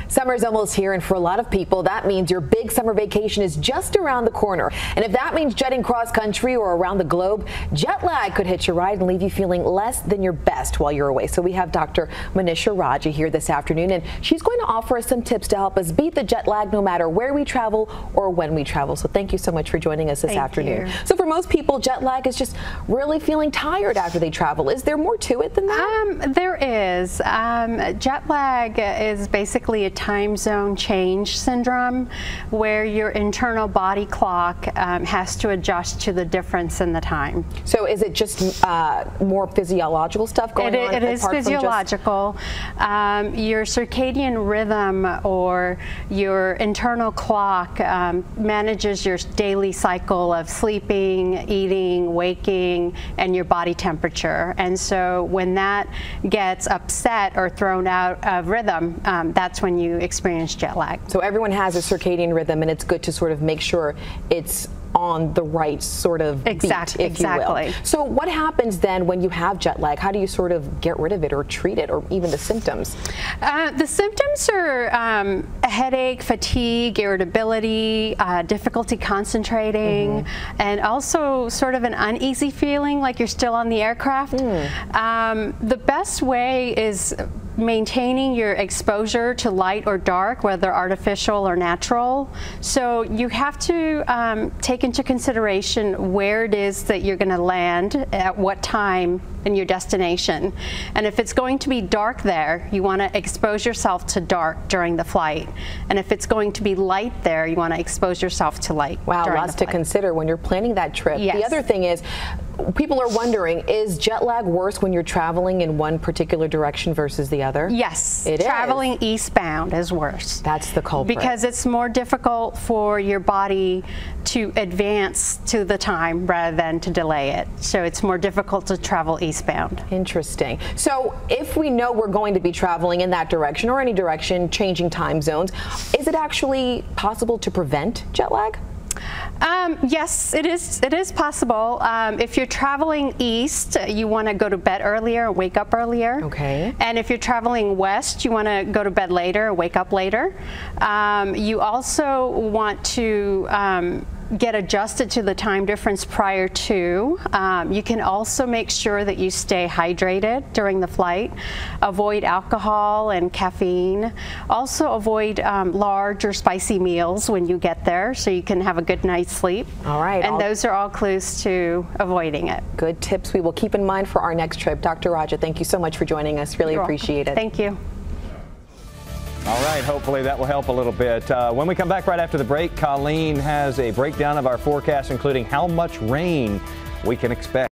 Summer's almost here, and for a lot of people, that means your big summer vacation is just around the corner. And if that means jetting cross country or around the globe, jet lag could hitch a ride and leave you feeling less than your best while you're away. So we have Dr. Manisha Raja here this afternoon, and she's going to offer us some tips to help us beat the jet lag no matter where we travel or when we travel. So thank you so much for joining us this afternoon. So for most people, jet lag is just really feeling tired after they travel. Is there more to it than that? There is. Jet lag is basically a time zone change syndrome where your internal body clock has to adjust to the difference in the time. So is it just more physiological stuff going on? It is physiological. Your circadian rhythm or your internal clock manages your daily cycle of sleeping, eating, waking, and your body temperature. And so when that gets upset or thrown out of rhythm, that's when you experience jet lag. So everyone has a circadian rhythm, and it's good to sort of make sure it's on the right sort of beat, if you will. So what happens then when you have jet lag? How do you sort of get rid of it or treat it, or even the symptoms? The symptoms are a headache, fatigue, irritability, difficulty concentrating, and also sort of an uneasy feeling like you're still on the aircraft. The best way is maintaining your exposure to light or dark, whether artificial or natural. So you have to take into consideration where it is that you're going to land at what time in your destination. And if it's going to be dark there, you want to expose yourself to dark during the flight. And if it's going to be light there, you want to expose yourself to light. Wow, lots to consider when you're planning that trip. Yes. The other thing is, people are wondering, is jet lag worse when you're traveling in one particular direction versus the other? Yes, it traveling is. Eastbound is worse. That's the culprit. Because it's more difficult for your body to advance to the time rather than to delay it. So it's more difficult to travel eastbound. Interesting. So if we know we're going to be traveling in that direction or any direction, changing time zones, is it actually possible to prevent jet lag? Yes, it is possible. If you're traveling east, you want to go to bed earlier and wake up earlier. Okay. And if you're traveling west, you want to go to bed later or wake up later. You also want to get adjusted to the time difference prior to. You can also make sure that you stay hydrated during the flight. Avoid alcohol and caffeine. Also avoid large or spicy meals when you get there so you can have a good night's sleep. All right. And those are all clues to avoiding it. Good tips we will keep in mind for our next trip. Dr. Raja, thank you so much for joining us. Really appreciate it. Thank you. All right, hopefully that will help a little bit. When we come back right after the break, Colleen has a breakdown of our forecast, including how much rain we can expect.